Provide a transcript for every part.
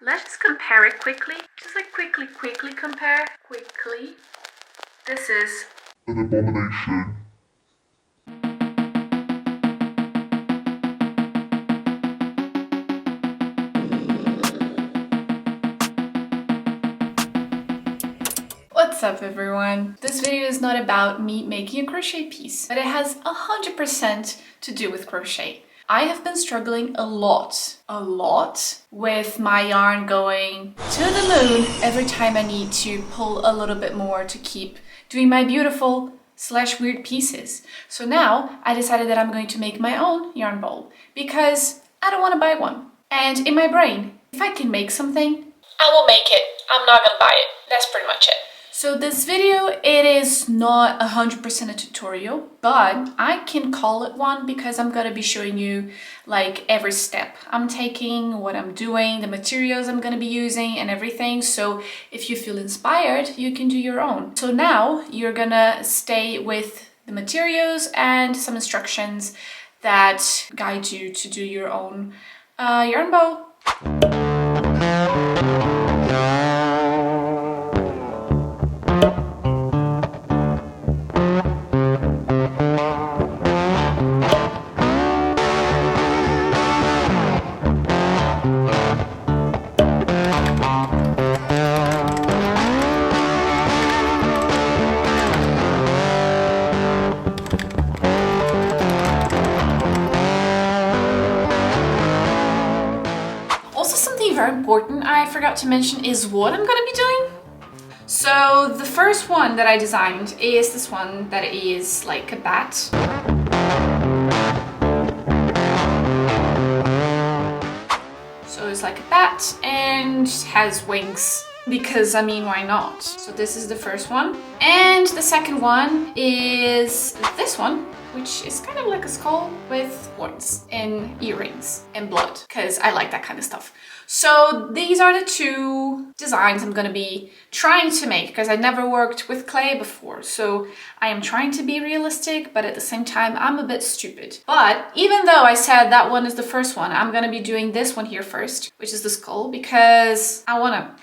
Let's compare it quickly. Just like quickly compare. Quickly. This is an abomination. What's up everyone? This video is not about me making a crochet piece, but it has 100% to do with crochet. I have been struggling a lot with my yarn going to the moon every time I need to pull a little bit more to keep doing my beautiful / weird pieces. So now I decided that I'm going to make my own yarn bowl because I don't want to buy one. And in my brain, if I can make something, I will make it. I'm not gonna buy it. That's pretty much it. So this video, it is not 100% a tutorial, but I can call it one because I'm gonna be showing you like every step I'm taking, what I'm doing, the materials I'm gonna be using and everything. So if you feel inspired, you can do your own. So now you're gonna stay with the materials and some instructions that guide you to do your own yarn bowl. Very important I forgot to mention is what I'm gonna be doing. So the first one that I designed is this one that is like a bat. So it's like a bat and has wings because I mean why not? So this is the first one, and the second one is this one, which is kind of like a skull with horns and earrings and blood because I like that kind of stuff. So these are the two designs I'm gonna be trying to make because I never worked with clay before. So I am trying to be realistic, but at the same time, I'm a bit stupid. But even though I said that one is the first one, I'm gonna be doing this one here first, which is the skull, because I wanna...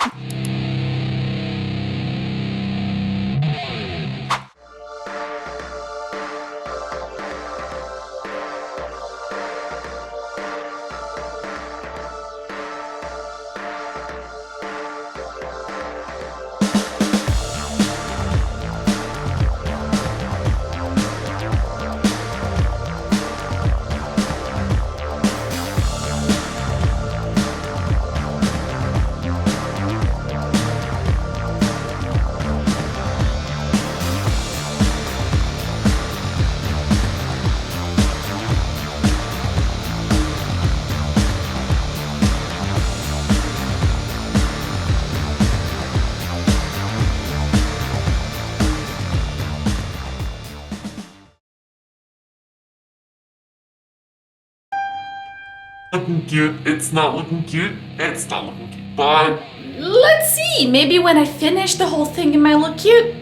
Looking cute, it's not looking cute, it's not looking cute, but... Let's see, maybe when I finish the whole thing it might look cute.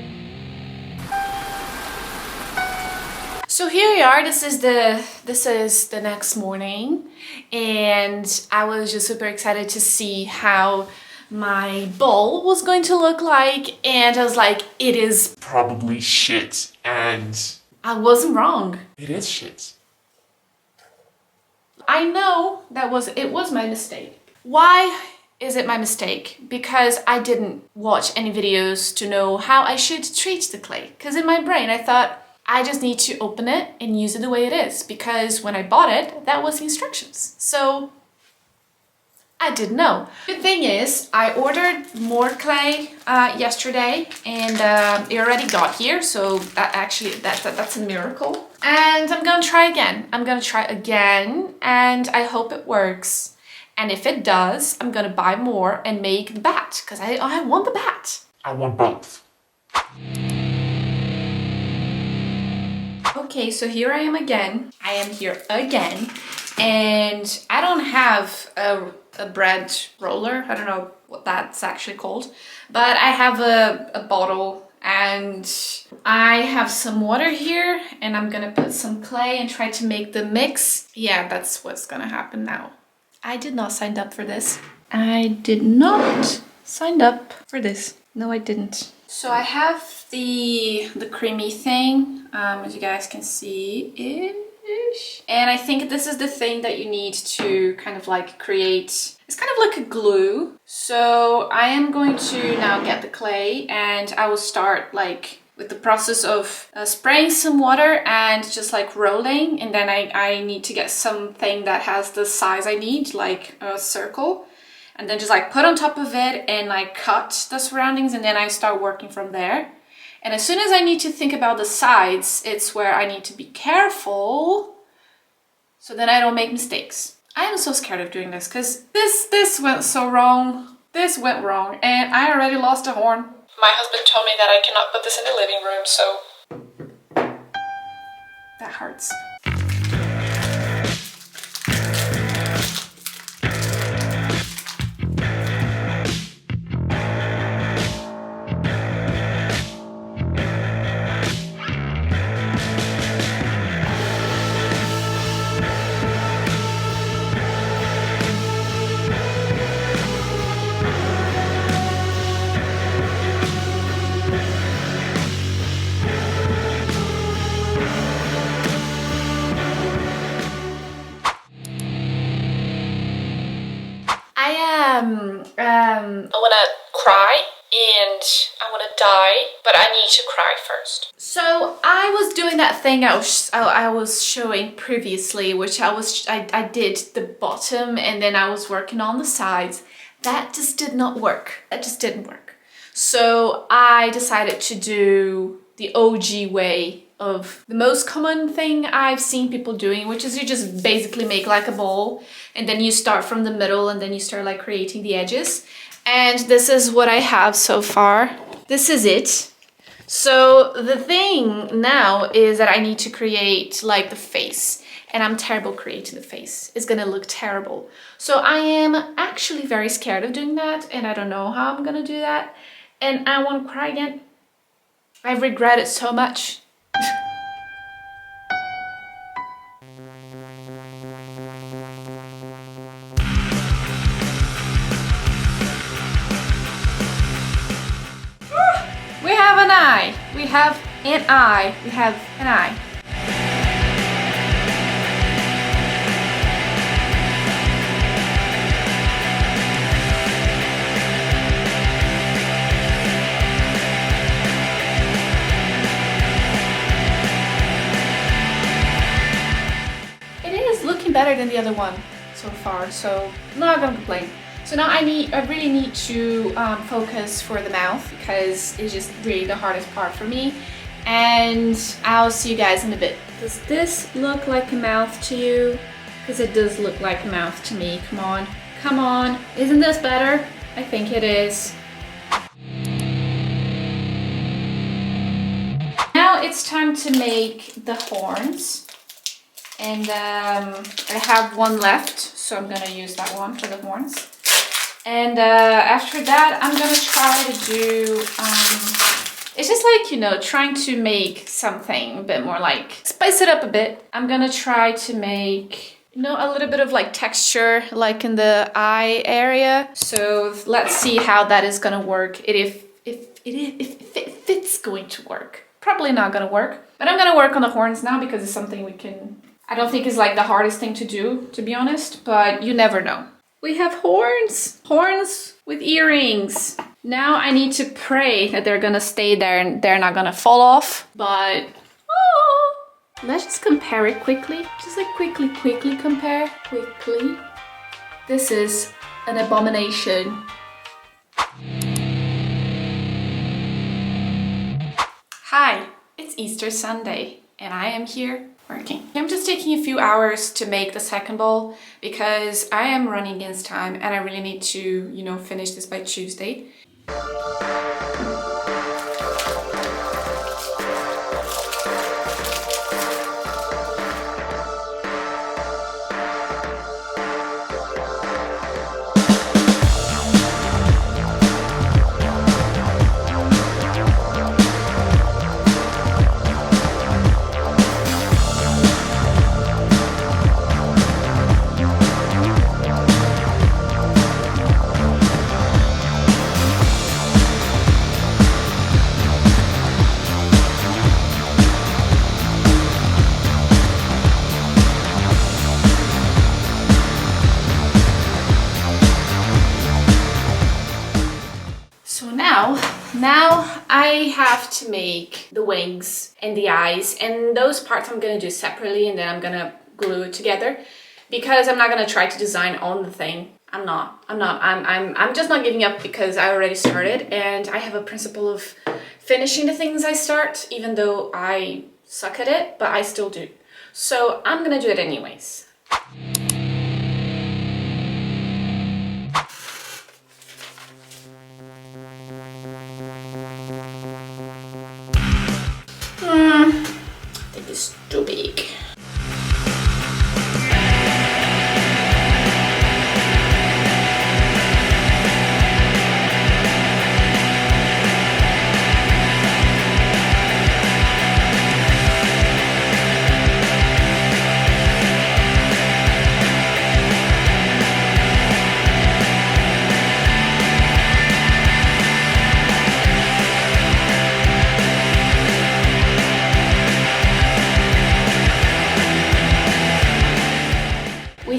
So here we are, this is the next morning, and I was just super excited to see how my bowl was going to look like, and I was like, it is probably shit, and... I wasn't wrong. It is shit. I know it was my mistake. Why is it my mistake? Because I didn't watch any videos to know how I should treat the clay. Because in my brain I thought I just need to open it and use it the way it is. Because when I bought it, that was the instructions. So I didn't know. Good thing is I ordered more clay yesterday, and it already got here. So that's a miracle. And I'm gonna try again. I'm gonna try again, and I hope it works. And if it does, I'm gonna buy more and make the bat, because I want the bat. I want both. Okay, so here I am again. I am here again, and I don't have a bread roller. I don't know what that's actually called, but I have a bottle. And I have some water here, and I'm gonna put some clay and try to make the mix. Yeah, that's what's gonna happen now. I did not sign up for this. I did not sign up for this. No, I didn't. So I have the creamy thing, as you guys can see ish. And I think this is the thing that you need to kind of like create. It's kind of like a glue. So I am going to now get the clay and I will start like with the process of spraying some water and just like rolling. And then I need to get something that has the size I need, like a circle. And then just like put on top of it and like cut the surroundings, and then I start working from there. And as soon as I need to think about the sides, it's where I need to be careful so then I don't make mistakes. I am so scared of doing this because this went so wrong. This went wrong and I already lost a horn. My husband told me that I cannot put this in the living room, so that hurts. I wanna cry and I wanna die, but I need to cry first. So I was doing that thing I was showing previously, which I did the bottom and then I was working on the sides. That just did not work. That just didn't work. So I decided to do the OG way of the most common thing I've seen people doing, which is you just basically make like a bowl and then you start from the middle and then you start like creating the edges. And this is what I have so far. This is it. So the thing now is that I need to create like the face, and I'm terrible creating the face. It's gonna look terrible. So I am actually very scared of doing that and I don't know how I'm gonna do that. And I want to cry again. I regret it so much. We have an eye. We have an eye. We have an eye. Better than the other one so far, so I'm not gonna complain. So now I really need to focus for the mouth because it's just really the hardest part for me, and I'll see you guys in a bit. Does this look like a mouth to you? Because it does look like a mouth to me. Come on, come on. Isn't this better? I think it is. Now it's time to make the horns. And I have one left, so I'm gonna use that one for the horns. And after that, I'm gonna try to do, it's just like, you know, trying to make something a bit more like, spice it up a bit. I'm gonna try to make, you know, a little bit of like texture, like in the eye area. So let's see how that is gonna work, if it's going to work. Probably not gonna work, but I'm gonna work on the horns now because it's something we can, I don't think it's like the hardest thing to do, to be honest, but you never know. We have horns, horns with earrings. Now I need to pray that they're gonna stay there and they're not gonna fall off, but let's just compare it quickly. Just like quickly compare, quickly. This is an abomination. Hi, it's Easter Sunday and I am here working. I'm just taking a few hours to make the second bowl because I am running against time and I really need to, you know, finish this by Tuesday. now I have to make the wings and the eyes, and those parts I'm gonna do separately, and then I'm gonna glue it together because I'm not gonna try to design on the thing. I'm just not giving up because I already started, and I have a principle of finishing the things I start, even though I suck at it, but I still do. So I'm gonna do it anyways. I think it's too big.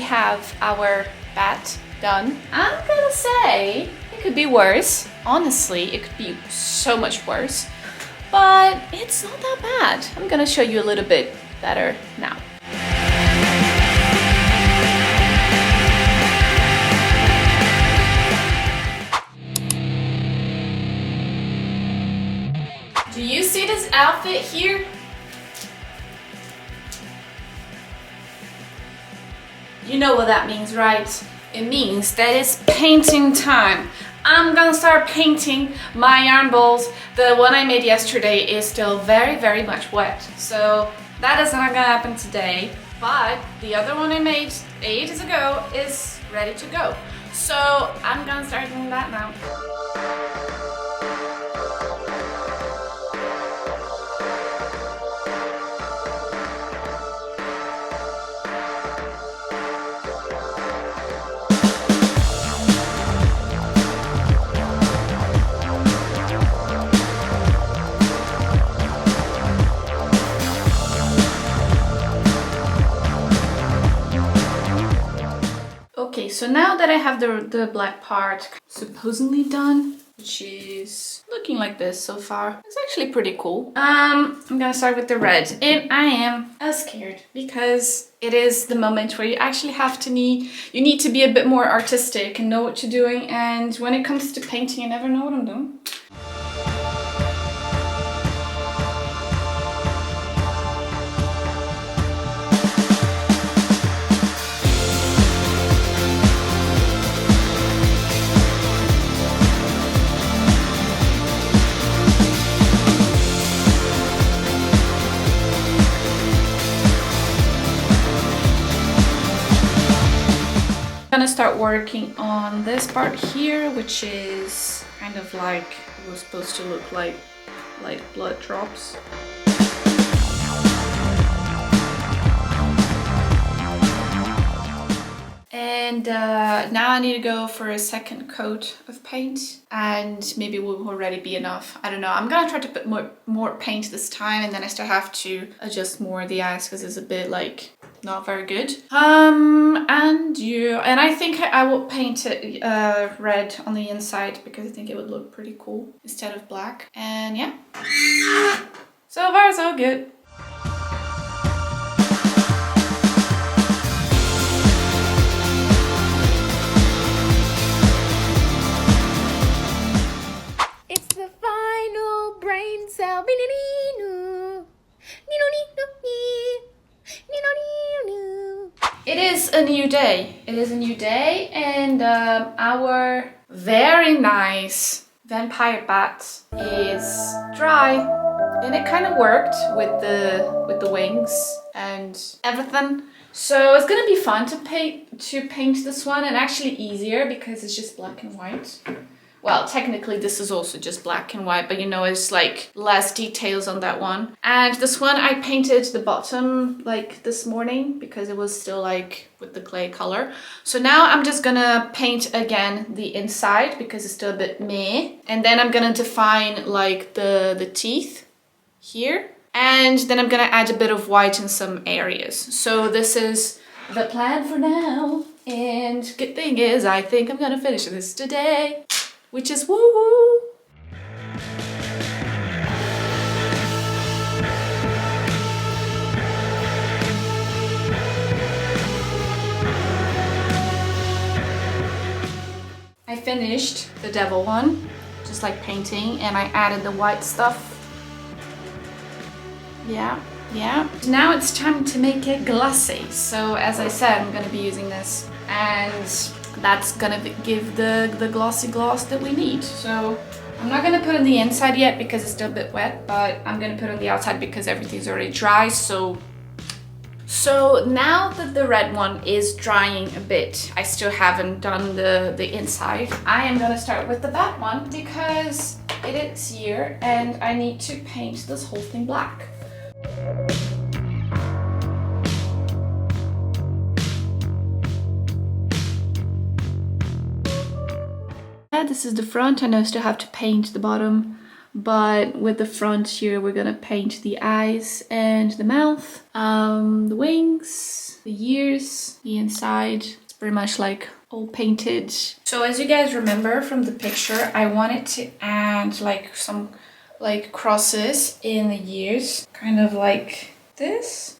Have our bat done. I'm gonna say it could be worse. Honestly, it could be so much worse, but it's not that bad. I'm gonna show you a little bit better now. Do you see this outfit here? You know what that means, right? It means that it's painting time. I'm gonna start painting my yarn balls. The one I made yesterday is still very, very much wet. So that is not gonna happen today. But the other one I made ages ago is ready to go. So I'm gonna start doing that now. Okay, so now that I have the black part supposedly done, which is looking like this so far, it's actually pretty cool. I'm gonna start with the red, and I am scared because it is the moment where you actually have to you need to be a bit more artistic and know what you're doing, and when it comes to painting, I never know what I'm doing. I'm gonna start working on this part here, which is kind of like it was supposed to look like blood drops. And now I need to go for a second coat of paint, and maybe it will already be enough. I don't know. I'm gonna try to put more paint this time, and then I still have to adjust more of the eyes because it's a bit like not very good. And I think I will paint it red on the inside because I think it would look pretty cool instead of black. And yeah, so far so good. It's the final brain cell. It is a new day. It is a new day, and our very nice vampire bat is dry, and it kind of worked with the wings and everything. So it's gonna be fun to paint this one, and actually easier because it's just black and white. Well, technically this is also just black and white, but you know, it's like less details on that one. And this one I painted the bottom like this morning because it was still like with the clay color. So now I'm just gonna paint again the inside because it's still a bit meh. And then I'm gonna define like the teeth here. And then I'm gonna add a bit of white in some areas. So this is the plan for now. And good thing is I think I'm gonna finish this today, which is woo-woo. I finished the devil one, just like painting, and I added the white stuff. Yeah. Now it's time to make it glossy. So as I said, I'm gonna be using this, and that's gonna give the glossy gloss that we need. So I'm not gonna put on the inside yet because it's still a bit wet, but I'm gonna put on the outside because everything's already dry. So now that the red one is drying a bit, I still haven't done the inside. I am gonna start with the back one because it is here and I need to paint this whole thing black. This is the front. I know I still have to paint the bottom, but with the front here we're gonna paint the eyes and the mouth, the wings, the ears, the inside. It's pretty much like all painted. So as you guys remember from the picture, I wanted to add like some like crosses in the ears, kind of like this.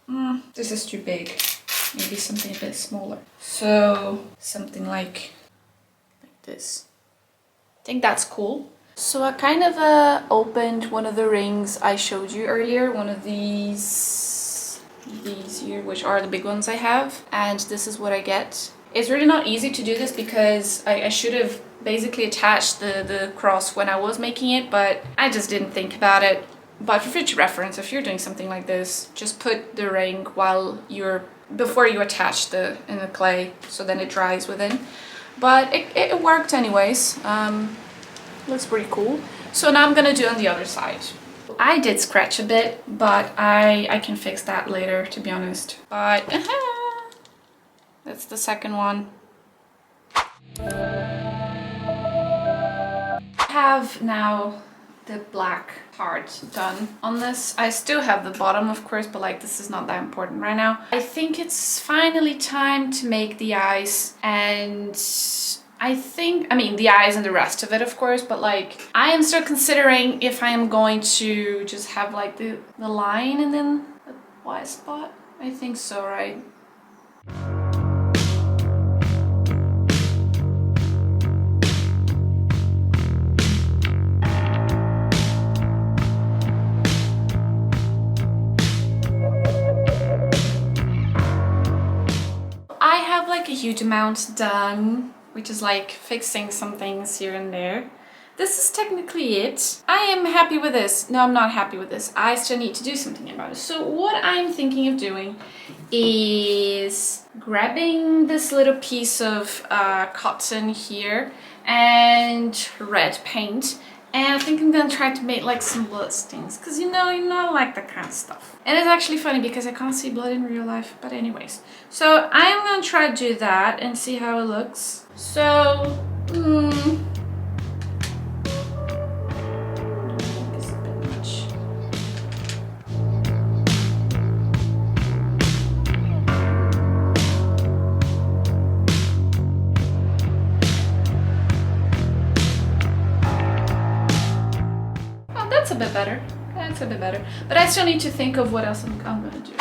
This is too big. Maybe something a bit smaller. So something like this. I think that's cool. So I kind of opened one of the rings I showed you earlier, one of these here, which are the big ones I have, and this is what I get. It's really not easy to do this because I should have basically attached the cross when I was making it, but I just didn't think about it. But for future reference, if you're doing something like this, just put the ring before you attach in the clay, so then it dries within. But it worked anyways. Looks pretty cool. So now I'm gonna do on the other side. I did scratch a bit, but I can fix that later, to be honest. But that's the second one. I have now the black part done on this. I still have the bottom, of course, but like this is not that important right now. I think it's finally time to make the eyes, and I mean the eyes and the rest of it, of course, but like I am still considering if I am going to just have like the line and then the white spot. I think so, right? I have like a huge amount done, which is like fixing some things here and there. This is technically it. I am happy with this. No, I'm not happy with this. I still need to do something about it. So what I'm thinking of doing is grabbing this little piece of cotton here and red paint. And I think I'm gonna try to make like some blood stains, because you know I like that kind of stuff. And it's actually funny because I can't see blood in real life, but anyways. So I'm gonna try to do that and see how it looks. So, it's a bit much. That's a bit better. That's a bit better. But I still need to think of what else I'm gonna do.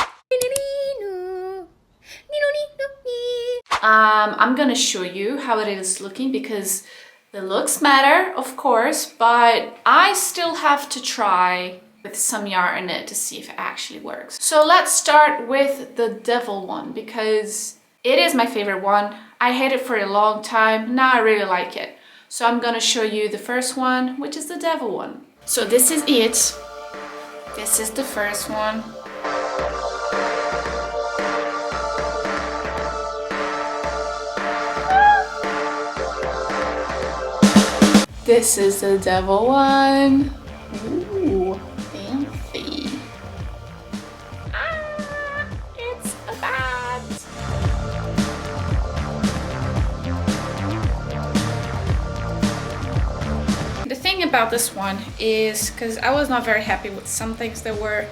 I'm gonna show you how it is looking because the looks matter, of course, but I still have to try with some yarn in it to see if it actually works. So let's start with the devil one because it is my favorite one. I had it for a long time. Now I really like it. So I'm gonna show you the first one, which is the devil one. So this is it. This is the first one. This is the devil one. Ooh, fancy. It's a bat. The thing about this one is, because I was not very happy with some things that were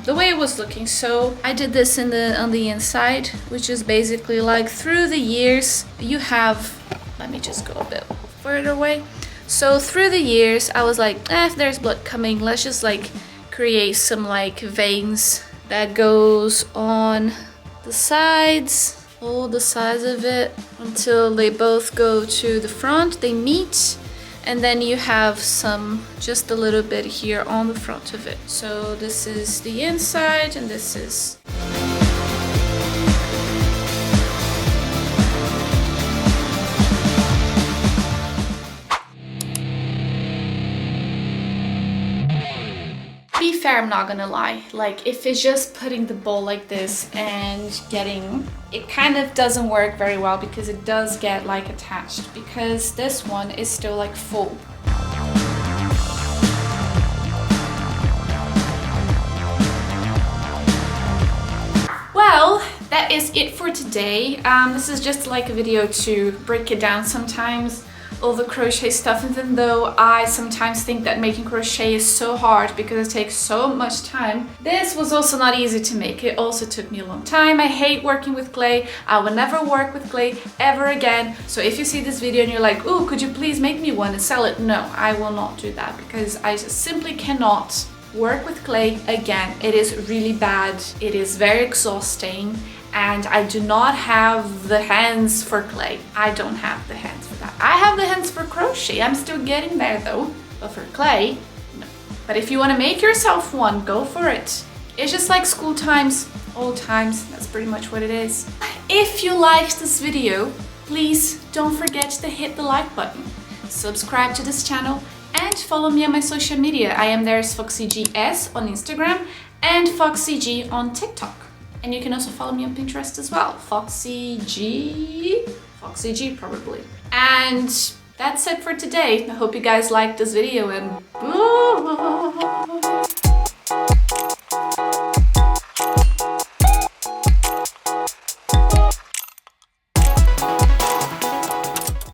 the way it was looking, so I did this on the inside, which is basically like through the years you have, let me just go a bit further away. So through the years I was like, if there's blood coming, let's just like create some like veins that goes on the sides, all the sides of it. until they both go to the front, they meet, and then you have just a little bit here on the front of it. So this is the inside and this is... Be fair, I'm not gonna lie, like if it's just putting the bowl like this and getting, it kind of doesn't work very well because it does get like attached, because this one is still like full. Well, that is it for today. This is just like a video to break it down sometimes, all the crochet stuff, even though I sometimes think that making crochet is so hard because it takes so much time. This was also not easy to make. It also took me a long time. I hate working with clay. I will never work with clay ever again. So if you see this video and you're like, "Ooh, could you please make me one and sell it?" No, I will not do that because I just simply cannot work with clay again. It is really bad. It is very exhausting. And I do not have the hands for clay. I don't have the hands for that. I have the hands for crochet. I'm still getting there though. But for clay, no. But if you want to make yourself one, go for it. It's just like school times, old times. That's pretty much what it is. If you liked this video, please don't forget to hit the like button. Subscribe to this channel and follow me on my social media. I am there as FoxyGS on Instagram and FoxyG on TikTok. And you can also follow me on Pinterest as well. FoxyG probably. And that's it for today. I hope you guys liked this video and bye.